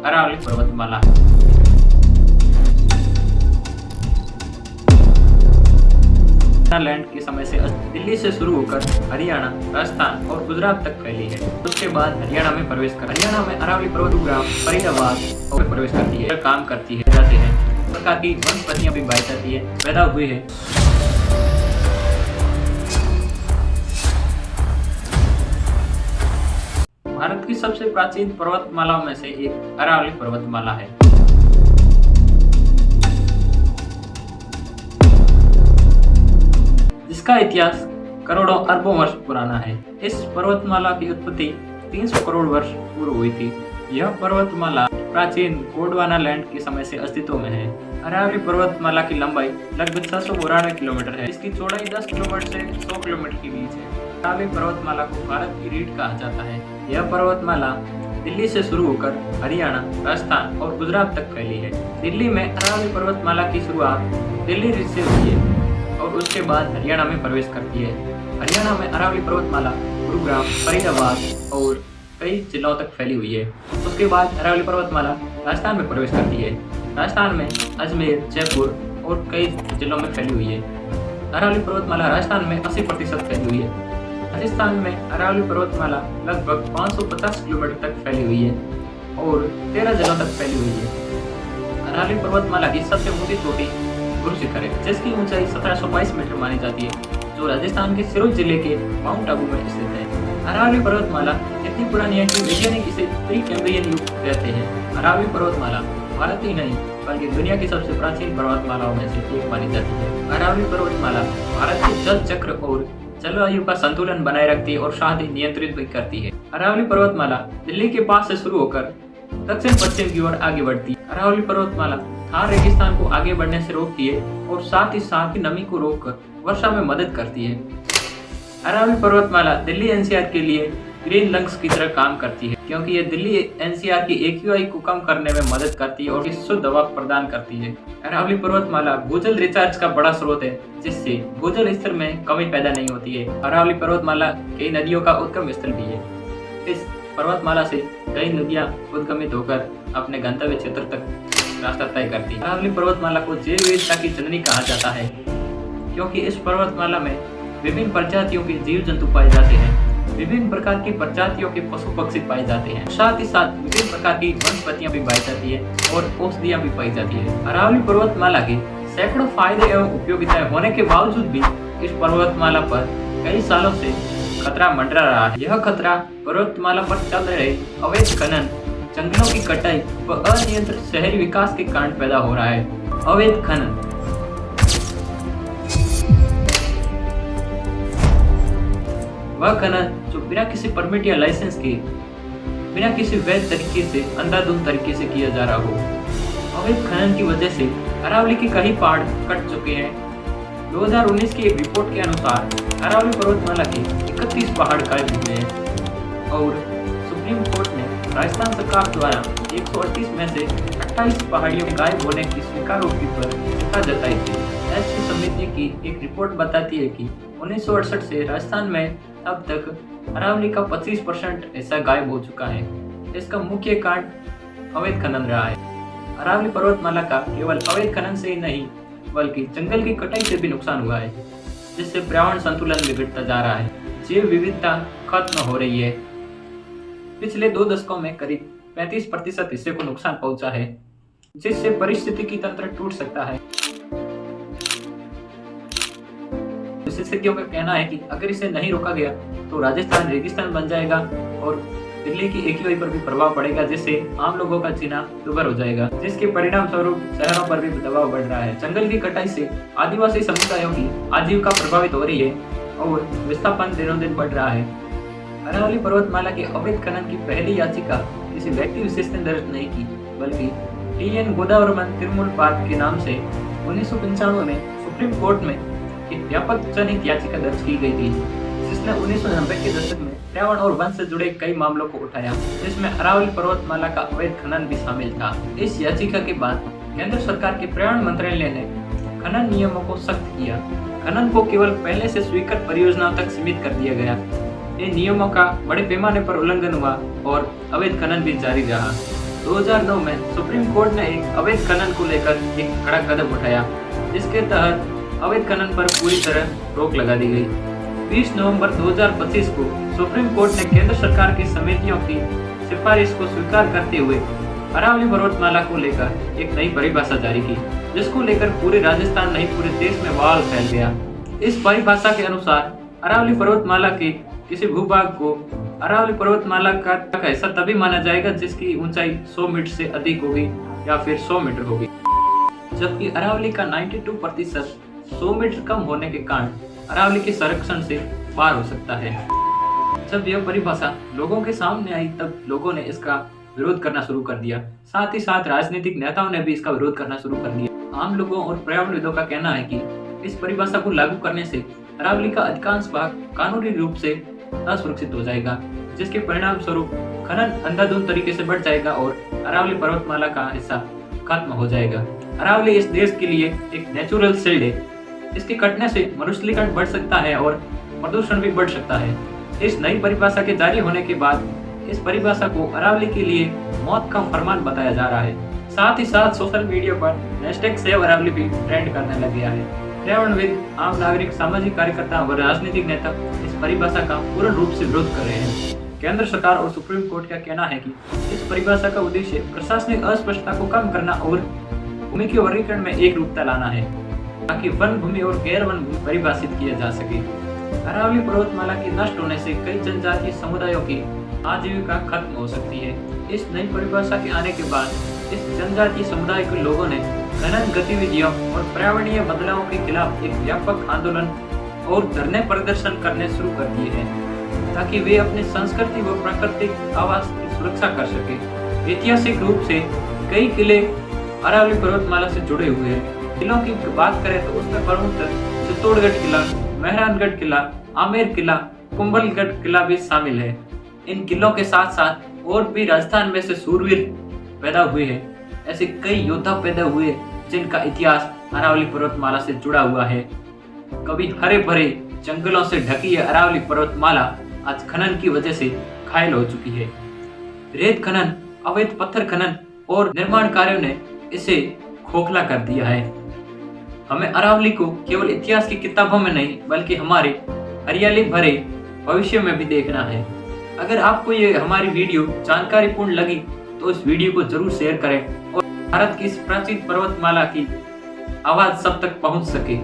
अरावली पर्वतमाला। लैंड के समय से दिल्ली से शुरू होकर हरियाणा, राजस्थान और गुजरात तक फैली है। उसके बाद हरियाणा में प्रवेश कर हरियाणा में अरावली पर्वत ग्राम फरीदाबाद और प्रवेश करती है, काम करती है, जाते हैं। प्रकार की वनस्पतियां भी पाई जाती है, पैदा हुई है। भारत की सबसे प्राचीन पर्वतमालाओं में से एक अरावली पर्वतमाला है। इसका इतिहास करोड़ों अरबों वर्ष पुराना है। इस पर्वतमाला की उत्पत्ति 300 करोड़ वर्ष पूर्व हुई थी। यह पर्वतमाला प्राचीन गोंडवाना लैंड के समय से अस्तित्व में है। अरावली पर्वतमाला की लंबाई लगभग 792 किलोमीटर है। इसकी चौड़ाई 10 किलोमीटर से 100 किलोमीटर के बीच है। अरावली पर्वतमाला को भारत की रीढ़ कहा जाता है। यह पर्वतमाला दिल्ली से शुरू होकर हरियाणा, राजस्थान और गुजरात तक फैली है। दिल्ली में अरावली पर्वतमाला की शुरुआत दिल्ली रीढ़ से हुई है और उसके बाद हरियाणा में प्रवेश करती है। हरियाणा में अरावली पर्वतमाला गुरुग्राम, फरीदाबाद और कई जिलों तक फैली हुई है। उसके बाद अरावली पर्वतमाला राजस्थान में प्रवेश करती है। राजस्थान में अजमेर, जयपुर और कई जिलों में फैली हुई है। अरावली पर्वतमाला राजस्थान में 80% फैली हुई है। राजस्थान में अरावली पर्वतमाला लगभग 550 किलोमीटर तक फैली हुई है और 13 जिलों तक फैली हुई है। अरावली पर्वतमाला की सबसे ऊंची चोटी गुरु शिखर है, जिसकी ऊंचाई 1722 मीटर मानी जाती है, जो राजस्थान के सिरोही जिले के माउंट आबू में स्थित है। अरावली पर्वतमाला इतनी पुरानी है कि वैज्ञानिक इसे प्री-कैम्ब्रियन युग कहते हैं। अरावली पर्वतमाला भारत ही नहीं बल्कि दुनिया की सबसे प्राचीन पर्वतमालाओं में से एक मानी जाती है। अरावली पर्वतमाला भारत के जल चक्र और जलवायु का संतुलन बनाए रखती है और साथ ही नियंत्रित भी करती है। अरावली पर्वतमाला दिल्ली के पास से शुरू होकर दक्षिण पश्चिम की ओर आगे बढ़ती है। अरावली पर्वतमाला थार रेगिस्तान को आगे बढ़ने से रोकती है और साथ ही साथ नमी को रोककर वर्षा में मदद करती है। अरावली पर्वतमाला दिल्ली एनसीआर के लिए ग्रीन लंग्स की तरह काम करती है, क्योंकि ये दिल्ली एनसीआर की एक्यूआई को कम करने में मदद करती है और शुद्ध हवा प्रदान करती है। अरावली पर्वतमाला भूजल रिचार्ज का बड़ा स्रोत है, जिससे भूजल स्तर में कमी पैदा नहीं होती है। अरावली पर्वतमाला कई नदियों का उद्गम स्थल भी है। इस पर्वतमाला से कई नदियां उद्गमित होकर अपने गंतव्य क्षेत्र तक रास्ता तय करती है। अरावली पर्वतमाला को जैव विविधता की जननी कहा जाता है, क्योंकि इस पर्वतमाला में विभिन्न प्रजातियों के जीव जंतु पाए जाते हैं। विभिन्न प्रकार की प्रजातियों के पशु पक्षी पाए जाते हैं। साथ ही साथ विभिन्न प्रकार की वनस्पतियां भी पाई जाती है और औषधियां भी पाई जाती है। अरावली पर्वतमाला के सैकड़ों फायदे एवं उपयोगिताएं होने के बावजूद भी इस पर्वतमाला पर कई सालों से खतरा मंडरा रहा है। यह खतरा पर्वतमाला पर चल रहे अवैध खनन, जंगलों की कटाई व अनियंत्रित शहरी विकास के कारण पैदा हो रहा है। अवैध खनन वह खनन जो बिना किसी परमिट या लाइसेंस के, बिना किसी वैध तरीके से, अंधाधुंध तरीके से किया जा रहा हो। अवैध खनन की वजह से अरावली के कई पहाड़ कट चुके हैं। 2019 की एक रिपोर्ट के अनुसार अरावली पर्वतमाला के 31 पहाड़ गायब हुए हैं और सुप्रीम कोर्ट ने राजस्थान सरकार द्वारा 138 में से 28 पहाड़ियों के गायब होने की स्वीकारोक्ति पर चिंता जताई थी। ऐसी समिति की एक रिपोर्ट बताती है कि 1968 से राजस्थान में अब तक अरावली का 25% हिस्सा गायब हो चुका है। इसका मुख्य कारण अवैध खनन रहा है। अरावली पर्वतमाला का केवल अवैध खनन से ही नहीं बल्कि जंगल की कटाई से भी नुकसान हुआ है, जिससे पर्यावरण संतुलन बिगड़ता जा रहा है। जैव विविधता खत्म हो रही है। पिछले 2 दशकों में करीब 35% हिस्से को नुकसान पहुंचा है, जिससे पारिस्थितिकी तंत्र टूट सकता है। विशेषज्ञों का कहना है कि अगर इसे नहीं रोका गया तो राजस्थान रेगिस्तान बन जाएगा और दिल्ली की एक्यूआई पर भी प्रभाव पड़ेगा, जिससे आम लोगों का जीना दुभर हो जाएगा, जिसके परिणाम स्वरूप शहरों पर भी दबाव बढ़ रहा है। जंगल की कटाई से आदिवासी समुदायों की आजीविका प्रभावित हो रही है और विस्थापन दिनों दिन बढ़ रहा है। अरावली पर्वतमाला के अवैध खनन की पहली याचिका किसी व्यक्ति विशेष ने दर्ज नहीं की, बल्कि टी.एन. गोदावरमन तिरुमल पार्क के नाम से 1995 में सुप्रीम कोर्ट में एक व्यापक जनहित याचिका दर्ज की गई थी, जिसने 1990 के दशक में पर्यावरण और वन से जुड़े कई मामलों को उठाया, जिसमें अरावली पर्वतमाला का अवैध खनन भी शामिल था। इस याचिका के बाद केंद्र सरकार के पर्यावरण मंत्रालय ने खनन नियमों को सख्त किया। खनन को केवल पहले से स्वीकृत परियोजनाओं तक सीमित कर दिया गया। इन नियमों का बड़े पैमाने पर उल्लंघन हुआ और अवैध खनन भी जारी रहा। 2009 में सुप्रीम कोर्ट ने एक अवैध खनन को लेकर एक कड़ा कदम उठाया, जिसके तहत अवैध खनन पर पूरी तरह रोक लगा दी गई। 20 नवंबर 2025 को सुप्रीम कोर्ट ने केंद्र सरकार की समितियों की सिफारिश को स्वीकार करते हुए अरावली पर्वतमाला को लेकर एक नई परिभाषा जारी की, जिसको लेकर पूरे राजस्थान नहीं पूरे देश में बवाल फैल गया। इस परिभाषा के अनुसार अरावली पर्वतमाला के किसी भूभाग को अरावली पर्वतमाला का हिस्सा तभी माना जाएगा जिसकी ऊंचाई 100 मीटर से अधिक होगी या फिर 100 मीटर होगी, जबकि अरावली का 92% 100 मीटर कम होने के कारण अरावली के संरक्षण से पार हो सकता है। जब यह परिभाषा लोगों के सामने आई तब लोगों ने इसका विरोध करना शुरू कर दिया। साथ ही साथ राजनीतिक नेताओं ने भी इसका विरोध करना शुरू कर दिया। आम लोगों और पर्यावरणविदों का कहना है कि इस परिभाषा को लागू करने से अरावली का अधिकांश भाग कानूनी रूप से असुरक्षित हो जाएगा, जिसके परिणाम स्वरूप खनन अंधाधुंध तरीके से बढ़ जाएगा और अरावली पर्वतमाला का हिस्सा खत्म हो जाएगा। अरावली इस देश के लिए एक नेचुरल शील्ड है। इसके कटने से मरुस्थलीकरण बढ़ सकता है और प्रदूषण भी बढ़ सकता है। इस नई परिभाषा के जारी होने के बाद इस परिभाषा को अरावली के लिए मौत का फरमान बताया जा रहा है। साथ ही साथ सोशल मीडिया पर #SaveAravali भी ट्रेंड करने लग गया है। पर्यावरणविद, आम नागरिक, सामाजिक कार्यकर्ता और राजनीतिक नेता इस परिभाषा का पूर्ण रूप से विरोध कर रहे हैं। केंद्र सरकार और सुप्रीम कोर्ट का कहना है कि इस परिभाषा का उद्देश्य प्रशासनिक अस्पष्टता को कम करना और भूमि के वर्गीकरण में एक रूपता लाना है, ताकि वन भूमि और गैर वन भूमि परिभाषित किया जा सके। अरावली पर्वतमाला के नष्ट होने से कई जनजातीय समुदायों की आजीविका खत्म हो सकती है। इस नई परिभाषा के आने के बाद इस जनजातीय समुदाय के लोगों ने खनन गतिविधियों और पर्यावरणीय बदलावों के खिलाफ एक व्यापक आंदोलन और धरने प्रदर्शन करने शुरू कर दिए हैं, ताकि वे अपनी संस्कृति व प्राकृतिक आवास की सुरक्षा कर सके। ऐतिहासिक रूप से कई किले अरावली पर्वतमाला से जुड़े हुए हैं। किलों की बात करें तो उसमें प्रमुखतः चित्तौड़गढ़ किला, मेहरानगढ़ किला, आमेर किला, कुंभलगढ़ किला भी शामिल है। इन किलों के साथ साथ और भी राजस्थान में से सूरवीर पैदा हुए हैं। ऐसे कई योद्धा पैदा हुए जिनका इतिहास अरावली पर्वतमाला से जुड़ा हुआ है। कभी हरे भरे जंगलों से ढकी है अरावली पर्वतमाला आज खनन की वजह से घायल हो चुकी है। रेत खनन, अवैध पत्थर खनन और निर्माण कार्यों ने इसे खोखला कर दिया है। हमें अरावली को केवल इतिहास की किताबों में नहीं बल्कि हमारे हरियाली भरे भविष्य में भी देखना है। अगर आपको ये हमारी वीडियो जानकारीपूर्ण लगी तो इस वीडियो को जरूर शेयर करें और भारत की इस प्राचीन पर्वतमाला की आवाज सब तक पहुंच सके।